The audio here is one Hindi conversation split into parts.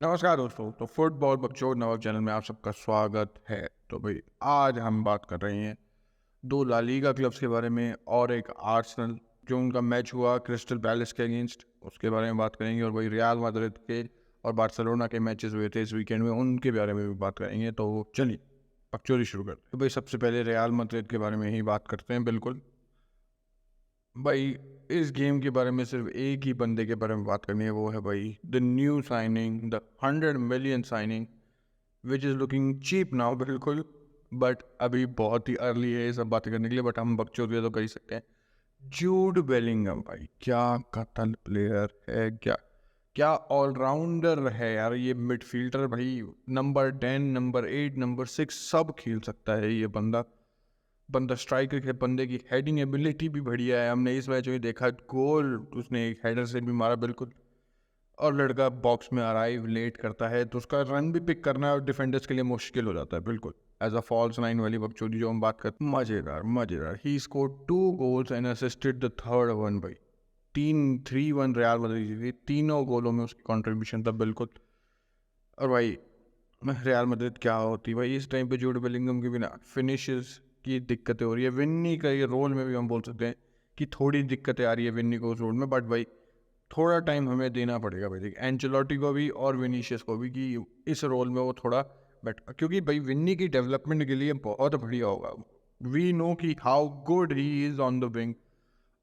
नमस्कार दोस्तों। तो फुटबॉल बकचोद नवाब चैनल में आप सबका स्वागत है। तो भाई आज हम बात कर रहे हैं दो ला लीगा क्लब्स के बारे में और एक आर्सेनल जो उनका मैच हुआ क्रिस्टल पैलेस के अगेंस्ट, उसके बारे में बात करेंगे। और भाई रियल मैड्रिड के और बार्सिलोना के मैचेस हुए थे इस वीकेंड में, उनके बारे में भी बात करेंगे। तो चलिए बकचोदी शुरू करते हैं। तो भाई सबसे पहले रियल मैड्रिड के बारे में ही बात करते हैं। बिल्कुल भाई, इस गेम के बारे में सिर्फ एक ही बंदे के बारे में बात करनी है, वो है भाई the new signing, the 100 million signing which is looking cheap now. बिल्कुल, बट अभी बहुत ही अर्ली है ये सब बातें करने के लिए, बट हम बकचोदियाँ तो कर ही सकते हैं। जूड बेलिंगम भाई क्या कतल प्लेयर है, क्या क्या ऑलराउंडर है यार ये मिडफील्डर। भाई नंबर 10, नंबर 8, नंबर 6 सब खेल सकता है ये बंदा। बंदा स्ट्राइकर है, बंदे की हेडिंग एबिलिटी भी बढ़िया है। हमने इस मैच में देखा गोल उसने एक हेडर से भी मारा बिल्कुल। और लड़का बॉक्स में अराइव लेट करता है तो उसका रन भी पिक करना और डिफेंडर्स के लिए मुश्किल हो जाता है बिल्कुल। एज अ फॉल्स नाइन वाली बकचोदी जो हम बात करते हैं, मजेदार मजेदार। He score 2 goals and assisted the third one भाई। 3-3-1 रियल मैड्रिड जीती, तीनों गोलों में उसकी कंट्रीब्यूशन था बिल्कुल। और भाई रियल मैड्रिड क्या होती भाई इस टाइम पे जूड बेलिंगम के बिना। फिनिशेस की दिक्कतें हो रही है, विन्नी का ये रोल में भी हम बोल सकते हैं कि थोड़ी दिक्कतें आ रही है विन्नी को उस रोल में। बट भाई थोड़ा टाइम हमें देना पड़ेगा भाई, एंचेलोटी को भी और विनीशियस को भी, कि इस रोल में वो थोड़ा बेट, क्योंकि भाई विन्नी की डेवलपमेंट के लिए बहुत बढ़िया होगा। वी नो कि how good he is on the wing.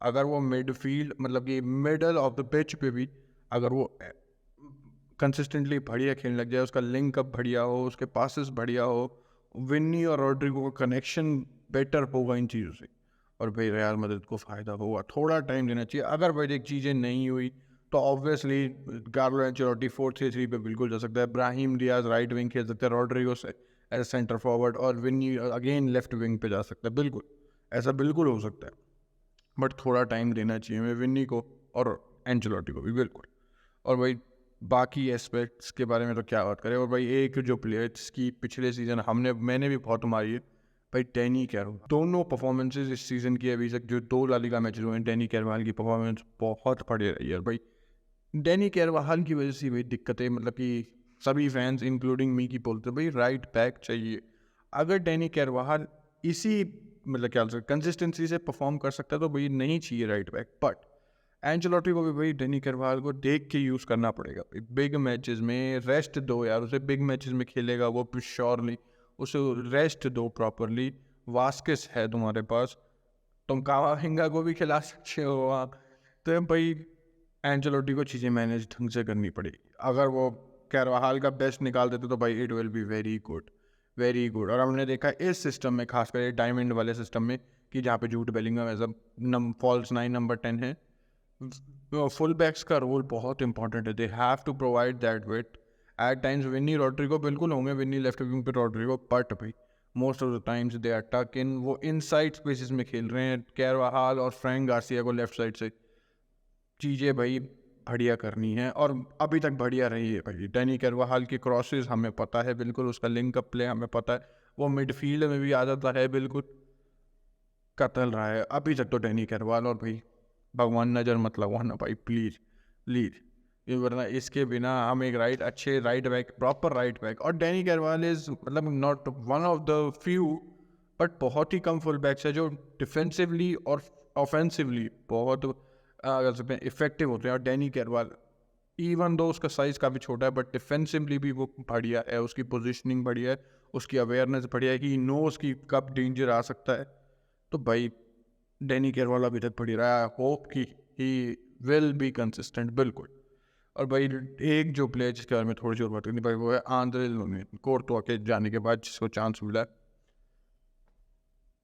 अगर वो मिडफील्ड मतलब कि मिडल ऑफ द पिच पे भी अगर वो कंसिस्टेंटली बढ़िया खेलने लग जाए, उसका लिंक अप बढ़िया हो, उसके पासेस बढ़िया हो, विन्नी और रॉड्रिगो का कनेक्शन बेटर होगा इन चीज़ों से, और भाई रियल मैड्रिड को फ़ायदा होगा। थोड़ा टाइम देना चाहिए। अगर भाई एक चीज़ें नहीं हुई तो ऑब्वियसली कार्लो एंचेलोटी 4-3-3 पे बिल्कुल जा सकता है। ब्राहिम डियाज राइट विंग खेल सकता है, रॉड्रिगो से एज सेंटर फॉरवर्ड, और विन्नी अगेन लेफ्ट विंग पे जा सकता है। बिल्कुल ऐसा बिल्कुल हो सकता है, बट थोड़ा टाइम देना चाहिए हमें विन्नी को और एंचेलोटी को भी बिल्कुल। और भाई बाकी एस्पेक्ट्स के बारे में तो क्या बात करें। और भाई एक जो प्लेयर्स की पिछले सीज़न मैंने भी बहुत मारी है भाई, डैनी कैरवाल। दोनों परफॉर्मेंसेज इस सीज़न की अभी तक जो दो ला लीगा मैच हुए हैं, डैनी कैरवाल की परफॉर्मेंस बहुत बढ़िया रही है। और भाई डैनी कैरवाल की वजह से भाई दिक्कतें, मतलब कि सभी फैंस इंक्लूडिंग मी की बोलते हैं भाई राइट बैक चाहिए। अगर डैनी कैरवाल इसी मतलब क्या कंसिस्टेंसी से परफॉर्म कर सकता है तो भाई नहीं चाहिए राइट बैक। बट एंचेलोटी को भी भाई डैनी कैरवाल को देख के यूज़ करना पड़ेगा भाई। बिग मैचेस में रेस्ट दो यार उसे, बिग मैचेस में खेलेगा वो श्योरली, उसे रेस्ट दो प्रॉपरली। वास्किस है तुम्हारे पास, तुम कामाविंगा को भी खिला सकते हो वहाँ। तो भाई एंचेलोटी को चीज़ें मैनेज ढंग से करनी पड़ेगी। अगर वो कैरवाहाल का बेस्ट निकाल देते तो भाई it will be very good, very good. और हमने देखा इस सिस्टम में, खासकर डायमंड वाले सिस्टम में, कि जहाँ पे Jude Bellingham as a false 9 number 10 है, फुल बैक्स का रोल बहुत इंपॉर्टेंट है। They have to provide that weight. At times Vinny Rodrigo बिल्कुल होंगे, विन्नी लेफ्ट विंग पे रॉड्रिगो, बट भाई most of the times they are tuck in, वो इनसाइड स्पेसेस में खेल रहे हैं। कैरवाहाल और फ्रैंक गार्सिया को लेफ्ट साइड से चीज़ें भाई बढ़िया करनी है, और अभी तक बढ़िया रही है भाई। डैनी कैरवाहाल की क्रॉसेस हमें पता है बिल्कुल, उसका लिंक अप प्ले हमें पता है, वो मिडफील्ड में भी आ जाता है बिल्कुल, कतल रहा है अभी तक तो डैनी कैरवाल। और भाई भगवान नज़र मत लगवाना भाई प्लीज़ प्लीज़, ये वरना इसके बिना हम एक अच्छे right back, proper right back, और डैनी कैरवाल इज़ मतलब not one of the few but बहुत ही कम फुल बैक्स है जो डिफेंसिवली और ऑफेंसिवली बहुत अगर सकते हैं इफेक्टिव होते हैं। और डैनी कैरवाल इवन दो उसका साइज़ काफ़ी छोटा है बट डिफेंसिवली भी वो बढ़िया है, उसकी पोजिशनिंग बढ़िया है, उसकी अवेयरनेस बढ़िया है कि नोज की कब डेंजर आ सकता है। तो भाई डैनी केरवाल अभी तक पड़ी रहा है, होप कि ही विल बी कंसिस्टेंट बिल्कुल। और भाई एक जो प्लेयर जिसके बारे में थोड़ी सी और बात करनी भाई, वो है आंद्रे लोनिन। कोर्तवा के जाने के बाद जिसको चांस मिला,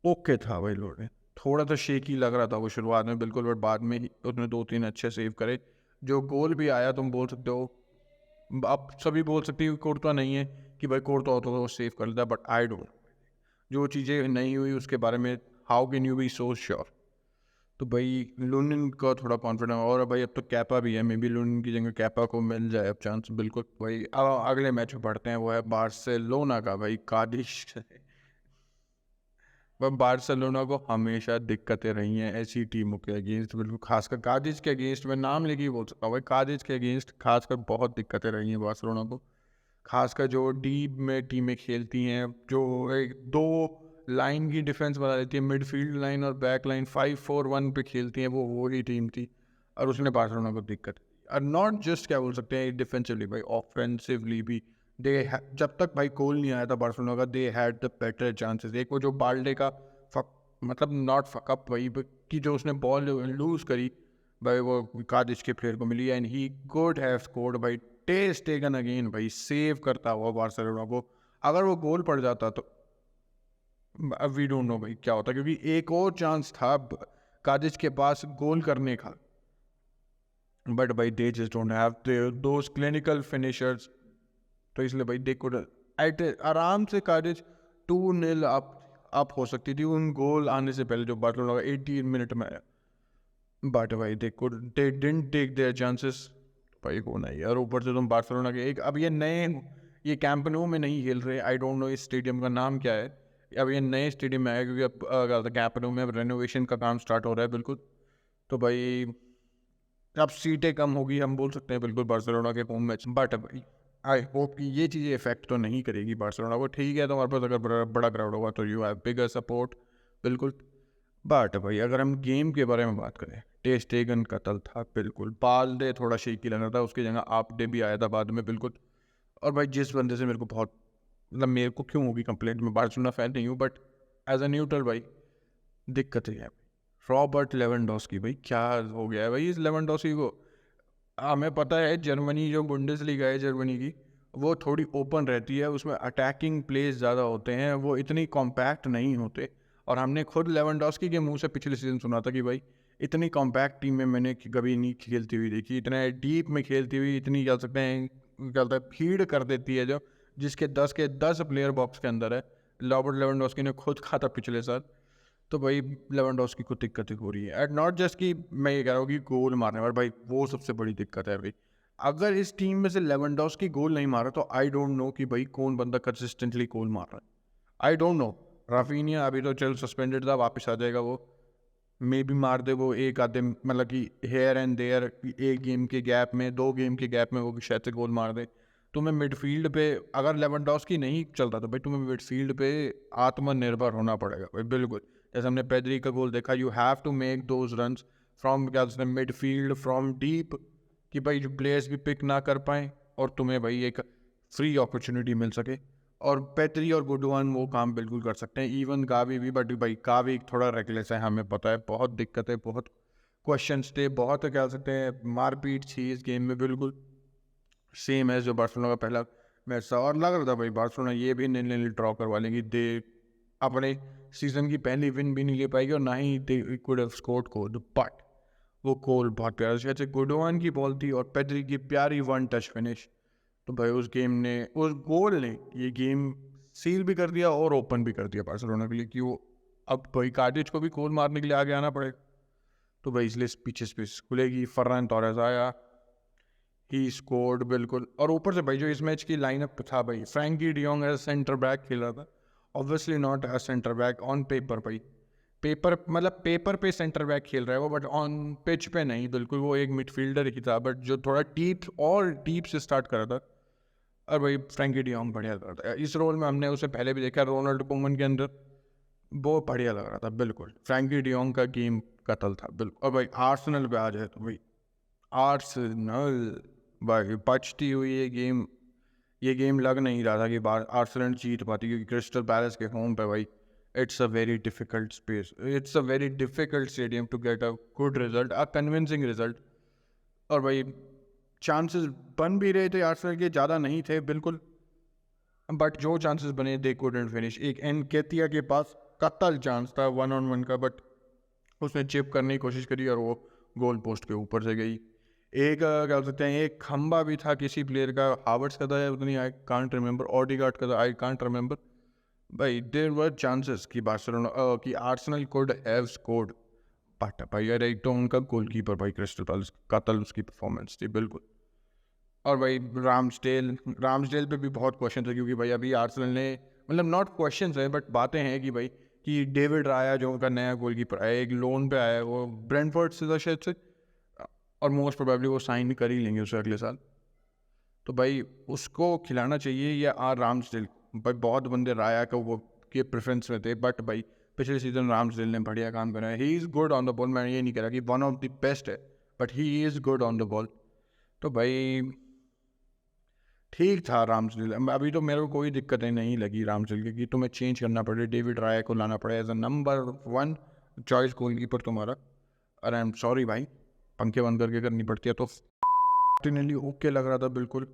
ओके था भाई लोनिन। थोड़ा सा शेकी लग रहा था वो शुरुआत में बिल्कुल, बट बाद में ही उसने 2-3 अच्छे सेव करे। जो गोल भी आया तुम बोल सकते हो, आप सभी बोल सकते हो कोर्तवा नहीं है कि भाई कोर्तवा होता तो वो सेव कर लेता, बट आई डोंट, जो चीज़ें नहीं हुई उसके बारे में how can you be so sure. तो भाई लुनिन का थोड़ा कॉन्फिडेंस, और भाई अब तो कैपा भी है, मे बी लुनिन की जगह कैपा को मिल जाए अब चांस बिल्कुल। भाई अब अगले मैच में पढ़ते हैं, वो है बार्सिलोना का भाई कादिश। पर बार्सिलोना को हमेशा दिक्कतें रही हैं ऐसी टीमों के अगेंस्ट, बिल्कुल खासकर कादिज के अगेंस्ट। मैं नाम लेके ही बोल सकता हूँ भाई, कादिज के अगेंस्ट खासकर बहुत दिक्कतें रही हैं बार्सिलोना को। खासकर जो डीप में टीमें खेलती हैं, जो एक दो लाइन की डिफेंस बना देती है, मिडफील्ड लाइन और बैक लाइन 5-4-1 पे खेलती हैं, वो ही टीम थी और उसने बार्सिलोना को दिक्कत। और नॉट जस्ट क्या बोल सकते हैं डिफेंसिवली भाई, ऑफेंसिवली भी दे, जब तक भाई गोल नहीं आया था बार्सिलोना का, they had the better chances. एक वो जो बाल्डे का मतलब नॉट फकअप भाई कि जो उसने बॉल लूज करी भाई, वो कादिश के प्लेयर को मिली and he could have scored भाई। टेस्ट टेकन अगेन भाई, सेव करता हुआ बार्सिलोना को। अगर वो गोल पड़ जाता तो वी डोंट नो भाई क्या होता, क्योंकि एक और चांस था कादिश के पास गोल करने का, बट भाई they just don't have those clinical finishers. तो इसलिए भाई दे कुड एट आराम से कादिश 2-0 अप हो सकती थी उन गोल आने से पहले, जो बार्सिलोना का 18 मिनट में आया। बट भाई they didn't take their chances भाई, को नहीं। और ऊपर से तुम बार्सिलोना के एक, अब ये कैंप नो में नहीं खेल रहे, आई डोंट नो इस स्टेडियम का नाम क्या है। अब ये नए स्टेडियम में आया, क्योंकि अब कैंप नो में अब रेनोवेशन का काम स्टार्ट हो रहा है बिल्कुल। तो भाई अब सीटें कम होगी, हम बोल सकते हैं बिल्कुल बार्सिलोना के होम मैच। बट भाई आई होप कि ये चीज़ें इफेक्ट तो नहीं करेगी बार्सिलोना को। ठीक है, तुम्हारे पास अगर बड़ा क्राउड होगा तो यू हैव बिगर सपोर्ट, बिल्कुल। बट भाई अगर हम गेम के बारे में बात करें, टेस्ट स्टेगन कतल था बिल्कुल, बाल्डे थोड़ा शेकी लग रहा था, उसकी जगह आपडे भी आया था बाद में बिल्कुल। और भाई जिस बंदे से मेरे को बहुत, मतलब मेरे को क्यों होगी कंप्लेंट, मैं बार्सिलोना फैन नहीं हूँ, बट एज अ न्यूट्रल भाई दिक्कत है। रॉबर्ट लेवेंडोस्की भाई क्या हो गया है भाई इस लेवेंडोस्की को। हमें पता है जर्मनी, जो बुंडेसलीगा है जर्मनी की, वो थोड़ी ओपन रहती है, उसमें अटैकिंग प्लेस ज़्यादा होते हैं, वो इतनी कॉम्पैक्ट नहीं होते। और हमने खुद लेवेंडोस्की के मुंह से पिछले सीजन सुना था कि भाई इतनी कॉम्पैक्ट टीम में मैंने कभी नहीं खेलती हुई देखी, इतना डीप में खेलती हुई, इतनी कह सकते हैं क्या होता है फीड कर देती है, जो जिसके 10 प्लेयर बॉक्स के अंदर है। रॉबर्ट लेवेंडोस्की ने खुद कहा था पिछले साल। तो भाई लेवेंडोस्की को दिक्कत हो रही है, एंड नॉट जस्ट कि मैं ये कह रहा हूँ कि गोल मारने वाला भाई, वो सबसे बड़ी दिक्कत है भाई। अगर इस टीम में से लेवेंडोस्की गोल नहीं मारा तो आई डोंट नो कि भाई कौन बंदा कंसिस्टेंटली गोल मार रहा है। I don't know. राफीनिया अभी तो चल सस्पेंडेड था, वापस आ जाएगा वो, मे भी मार दे वो एक आधे, मतलब कि हेयर एंड देयर, एक गेम के गैप में, 2 गेम के गैप में वो शायद से गोल मार दे। तुम्हें मिडफील्ड पे अगर लेवेंडोस्की नहीं चल रहा तो भाई तुम्हें मिडफील्ड पे आत्मनिर्भर होना पड़ेगा भाई, बिल्कुल। जैसे हमने पेद्री का गोल देखा, you have to make those runs from क्या मिडफील्ड, फ्रॉम डीप, कि भाई जो प्लेयर्स भी पिक ना कर पाए और तुम्हें भाई एक फ्री अपॉर्चुनिटी मिल सके। और पेद्री और गुडवान वो काम बिल्कुल कर सकते हैं, इवन गावी भी, बट भाई गावी थोड़ा रेकलेस है, हमें पता है, बहुत दिक्कत है, बहुत क्वेश्चंस थे, बहुत कह सकते हैं मारपीट थी इस गेम में, बिल्कुल सेम है जो बार्सिलोना का पहला मैच था। और लग रहा था भाई बार्सिलोना ये भी 0-0 ड्रॉ करवा लेंगी, दे अपने सीजन की पहली विन भी नहीं ले पाएगी, और ना ही they could have scored goal. But वो गोल बहुत प्यारा, जैसे गुडवान की बॉल थी और पेद्री की प्यारी 1 टच फिनिश। तो भाई उस गेम ने, उस गोल ने ये गेम सील भी कर दिया और ओपन भी कर दिया बार्सिलोना के लिए, कि वो अब भाई कार्डिच को भी गोल मारने के लिए आगे आना पड़ेगा। तो भाई इसलिए पीछे स्पेस खुलेगी, फर्रान टोरेस आया, ही स्कोर्ड बिल्कुल। और ऊपर से भाई जो इस मैच की लाइनअप था भाई, Frenkie de Jong as centre back खेल रहा था, obviously not as centre back on paper भाई, पेपर मतलब पेपर पे सेंटर बैक खेल रहा है वो, बट ऑन पिच पे नहीं, बिल्कुल वो एक मिडफील्डर ही था, बट जो थोड़ा डीप से स्टार्ट कर रहा था। और भाई फ्रैंकी डियोंग बढ़िया लग रहा था इस रोल में, हमने उसे पहले भी देखा रोनाल्ड कोमन के अंदर, वो बढ़िया लग रहा था बिल्कुल। फ्रैंकी डियोंग का गेम कतल था बिल्कुल। और भाई आर्सेनल पे आ जाए तो भाई आर्सेनल भाई बचती हुई ये गेम लग नहीं रहा था कि आर्सेनल जीत पाती, क्योंकि क्रिस्टल पैलेस के होम पे भाई it's a very difficult space, it's a very difficult stadium to get a good result, a convincing result. और भाई चांसेस बन भी रहे थे आर्सेनल के, ज़्यादा नहीं थे बिल्कुल, बट जो चांसेस बने दे कुडंट फिनिश। एक एनकेतिया के पास कतल चांस था 1-on-1 का, बट उसने चिप करने की कोशिश करी और वो गोल पोस्ट के ऊपर से गई। एक क्या बोल सकते हैं, एक खंबा भी था किसी प्लेयर का, हावर्ट्स का था उतनी, आई कांट रिमेंबर, ऑडिगार्ड का था, आई कांट रिमेंबर। भाई देयर वर चांसेस कि बार्सिलोना कि Arsenal could have scored, but भाई यार एक तो उनका गोलकीपर भाई क्रिस्टल पैलेस कतल उसकी परफॉर्मेंस थी बिल्कुल। और भाई राम्सडेल पे भी बहुत क्वेश्चन थे, क्योंकि भाई अभी आर्सेनल ने, मतलब नॉट क्वेश्चन है बट बातें हैं कि भाई कि डेविड राया जो उनका नया गोलकीपर है, एक लोन पे आया है, वो ब्रेंटफोर्ड से था शायद से, और मोस्ट प्रोबेबली वो साइन कर ही लेंगे उसे अगले साल। तो भाई उसको खिलाना चाहिए या राम्सडेल। भाई बहुत बंदे राया को वो के प्रेफरेंस में थे, बट भाई पिछले सीजन राम्सडेल ने बढ़िया काम करा है। He is good on the ball, मैं ये नहीं कह रहा कि वन ऑफ द बेस्ट है, but he is good on the ball. तो भाई ठीक था राम्सडेल। अभी तो मेरे को कोई दिक्कतें नहीं लगी राम्सडेल की कि तुम्हें चेंज करना पड़े, डेविड राय को लाना पड़े as a number 1 choice goalkeeper तुम्हारा। अरे आई एम सॉरी भाई, पंखे बंद करके करनी पड़ती है तो मार्टिनेली ओके लग रहा था बिल्कुल।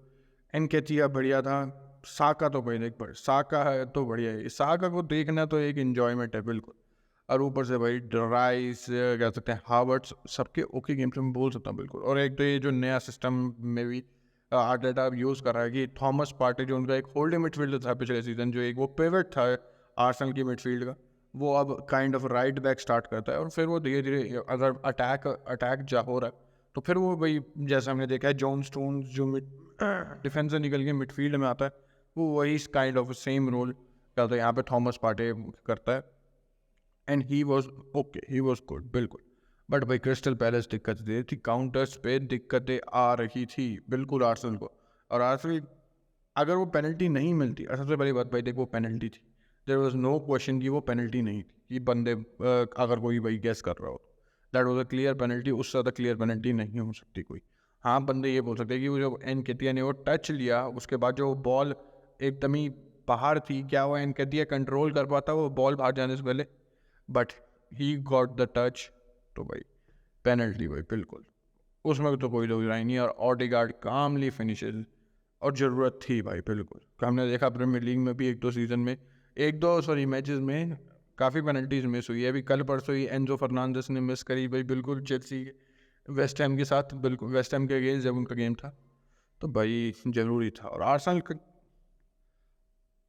एनकेतिया बढ़िया था। साका तो भाई देख, साका है तो बढ़िया है, साका को देखना तो एक इन्जॉयमेंट है बिल्कुल। और ऊपर से भाई राइस कह सकते हैं, हावर्ट्स, सबके ओके गेम से मैं बोल सकता हूँ बिल्कुल। और एक तो ये जो नया सिस्टम में भी आर्टेटा यूज़ कर रहा है कि थॉमस पार्टे जो उनका एक होल्डिंग मिडफील्डर था पिछले सीजन, जो एक वो पिवट था आर्सेनल की मिडफील्ड का, वो अब kind of right back start करता है। और फिर वो धीरे धीरे अगर अटैक जा हो रहा है तो फिर वो भाई जैसा हमने देखा है जॉन स्टोन्स जो डिफेंस से निकल के मिडफील्ड में आता है, वो वही काइंड ऑफ सेम रोल करता है यहाँ पे थॉमस पार्टे करता है। And he was okay, he was good बिल्कुल। बट भाई क्रिस्टल पैलेस दिक्कत दे रही थी, काउंटर्स पे दिक्कतें आ रही थी बिल्कुल आर्सेनल को। और आर्सेनल अगर वो पेनल्टी नहीं मिलती, सबसे पहली बात भाई देख, वो पेनल्टी थी, देयर वाज नो क्वेश्चन कि वो पेनल्टी नहीं थी। कि बंदे अगर कोई भाई गेस कर रहा हो, that was a clear penalty, उससे ज़्यादा क्लियर पेनल्टी नहीं हो सकती कोई। हाँ बंदे ये बोल सकते हैं कि वो जो एनकेतिया ने वो टच लिया, उसके बाद जो बॉल एकदम ही बाहर थी, क्या वो एनकेतिया कंट्रोल कर पाता वो बॉल बाहर जाने से पहले, but he got the touch. तो भाई पेनल्टी भाई बिल्कुल, उसमें तो कोई लोग राय नहीं। और ऑडेगार्ड कामली फिनिशेस, और ज़रूरत थी भाई बिल्कुल। हमने देखा प्रीमियर लीग में भी एक दो मैचेस में काफ़ी पेनल्टीज मिस हुई है। अभी कल परसों ही एंजो फर्नांडिस ने मिस करी भाई बिल्कुल, चेल्सी वेस्ट हैम के साथ, बिल्कुल वेस्ट हैम के अगेंस्ट जब उनका गेम था। तो भाई ज़रूरी था। और आर्सेनल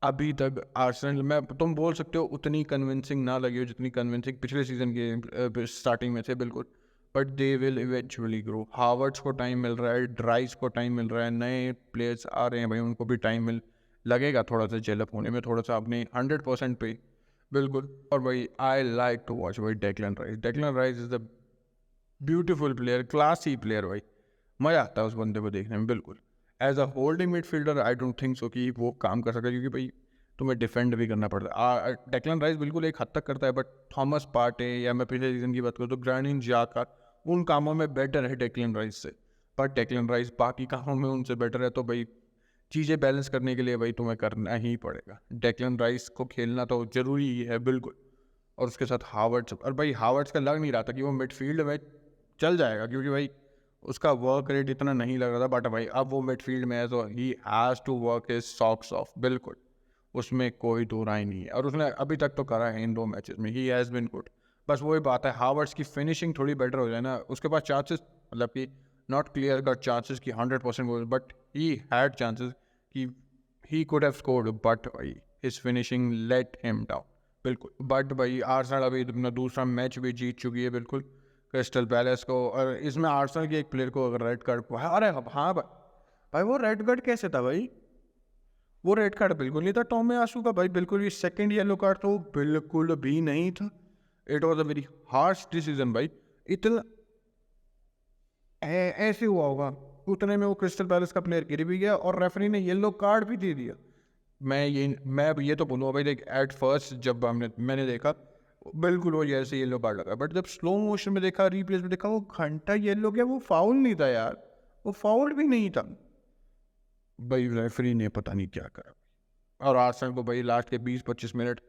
अभी तक आर्सेनल में तुम बोल सकते हो उतनी कन्विंसिंग ना लगी हो जितनी कन्विंसिंग पिछले सीजन के स्टार्टिंग में थे बिल्कुल, but they will eventually grow. Havertz को टाइम मिल रहा है, ड्राइस को टाइम मिल रहा है, नए प्लेयर्स आ रहे हैं भाई, उनको भी टाइम मिल लगेगा थोड़ा सा जेलअप होने में, थोड़ा सा अपने 100% पे बिल्कुल। और भाई आई लाइक टू वॉच भाई Declan rice is the beautiful player, classy player भाई, मज़ा आता है उस बंदे को देखने में बिल्कुल। As a holding midfielder I don't think so कि वो काम कर सकता है, क्योंकि भाई तुम्हें डिफेंड भी करना पड़ता है। डेक्लन राइस बिल्कुल एक हद तक करता है, बट थॉमस पार्टे या मैं पिछले सीजन की बात करूँ तो ग्रैंड जाका, उन कामों में बेटर है डेक्लन राइस से। पर डेक्लन राइस बाकी कामों में उनसे बेटर है, तो भाई चीज़ें बैलेंस करने के लिए भाई तुम्हें करना ही पड़ेगा। डेक्लन राइस को खेलना तो ज़रूरी ही है बिल्कुल। और उसके साथ हावर्ट्स, और भाई हावर्ट्स का लग नहीं रहा था कि वो मिडफील्ड में चल जाएगा, क्योंकि भाई उसका वर्क रेट इतना नहीं लग रहा था। बट भाई अब वो मिडफील्ड में है तो he has to work his socks off बिल्कुल, उसमें कोई दो राय नहीं है। और उसने अभी तक तो करा है इन 2 मैचेस में, ही हैज़ बिन गुड। बस वही बात है, हावर्ट्स की फिनिशिंग थोड़ी बेटर हो जाए ना, उसके पास चांसेस, मतलब कि नॉट क्लियर कट चांसेस की 100% goal, but he had chances कि he could have scored, but भाई his finishing let him down बिल्कुल। बट भाई आर्सेनल अभी अपना दूसरा मैच भी जीत चुकी है बिल्कुल क्रिस्टल पैलेस को। और इसमें आर्सेनल के एक प्लेयर को अगर रेड कार्ड, अरे हाँ भाई वो रेड कार्ड कैसे था भाई? वो रेड कार्ड बिल्कुल नहीं था टॉमी आसू का भाई, बिल्कुल भी सेकंड येलो कार्ड तो बिल्कुल भी नहीं था। It was a very harsh decision भाई। इतना ऐसे हुआ होगा, उतने में वो क्रिस्टल पैलेस का प्लेयर गिर भी गया और रेफरी ने येलो कार्ड भी दे दिया। मैं ये तो बोलूँगा भाई, देख एट फर्स्ट जब मैंने देखा बिल्कुल वो जैसे येलो कार्ड लगा, बट जब स्लो मोशन में देखा, रिप्लेस में देखा, वो घंटा येलो गया, वो फाउल नहीं था यार, वो फाउल भी नहीं था भाई। रेफरी ने पता नहीं क्या करा। और आर्सेनल को भाई लास्ट के 20-25 मिनट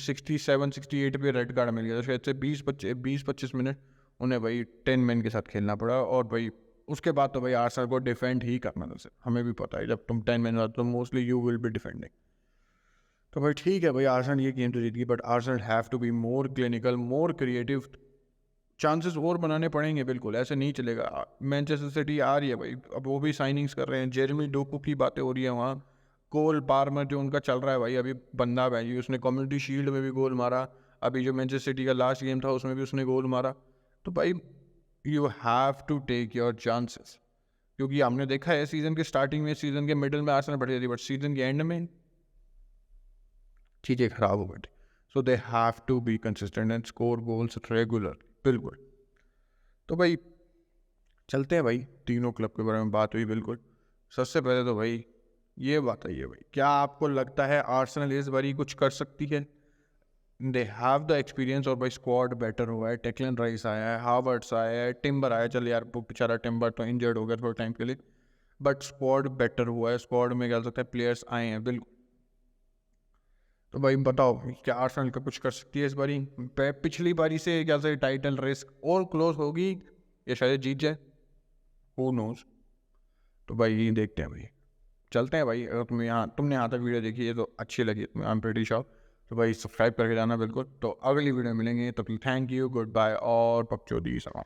67-68 पे रेड कार्ड मिल गया था शायद से। 20-25 मिनट उन्हें भाई 10 मैन के साथ खेलना पड़ा। और भाई उसके बाद तो भाई आर्सेनल को डिफेंड ही करना था। हमें भी पता है जब तुम 10 मैन तो mostly you will be defending. तो भाई ठीक है भाई, आर्सेनल ये गेम तो जीत गई, but Arsenal have to be more clinical, more creative. Chances और बनाने पड़ेंगे बिल्कुल, ऐसे नहीं चलेगा। मैनचेस्टर सिटी आ रही है भाई, अब वो भी साइनिंग्स कर रहे हैं, जेरेमी डोकू की बातें हो रही है वहाँ। कोल पार्मर जो उनका चल रहा है भाई, अभी बंदा भाई, उसने कम्युनिटी शील्ड में भी गोल मारा, अभी जो मैनचेस्टर सिटी का लास्ट गेम था उसमें भी उसने गोल मारा। तो भाई you have to take your chances, क्योंकि हमने देखा है सीजन के स्टार्टिंग में, सीजन के मिडिल में आर्सेनल बढ़िया थी, बट सीजन के एंड में चीज़ें खराब हो गई। So they have to be consistent and score goals regular. बिल्कुल। तो भाई चलते हैं भाई, तीनों क्लब के बारे में बात हुई। बिल्कुल। सबसे पहले तो भाई ये बताइए भाई, क्या आपको लगता है आर्सेनल इस बारी कुछ कर सकती है? दे हैव द एक्सपीरियंस, और भाई स्क्वाड बेटर हुआ है, टेक्लन राइस आया है, हावर्ड्स आया है, टिम्बर आया। चल यार वो बेचारा टिम्बर तो इंजर्ड हो गया थोड़ा टाइम के लिए, बट स्क्वाड बेटर हुआ है, स्क्वाड में कह सकते हैं प्लेयर्स आए हैं। बिल्कुल। तो भाई बताओ क्या आर्सेनल का कुछ कर सकती है इस बारी? पिछली बारी से क्या से टाइटल रेस और क्लोज होगी या शायद जीत जाए, हु नोज। तो भाई देखते हैं भाई, चलते हैं भाई। अगर तुमने यहाँ तक वीडियो देखी है तो अच्छी लगी, आई एम प्रीटी श्योर, तो भाई सब्सक्राइब करके जाना बिल्कुल। तो अगली वीडियो मिलेंगे, तो थैंक यू, गुड बाय और बकचोदी सलाम।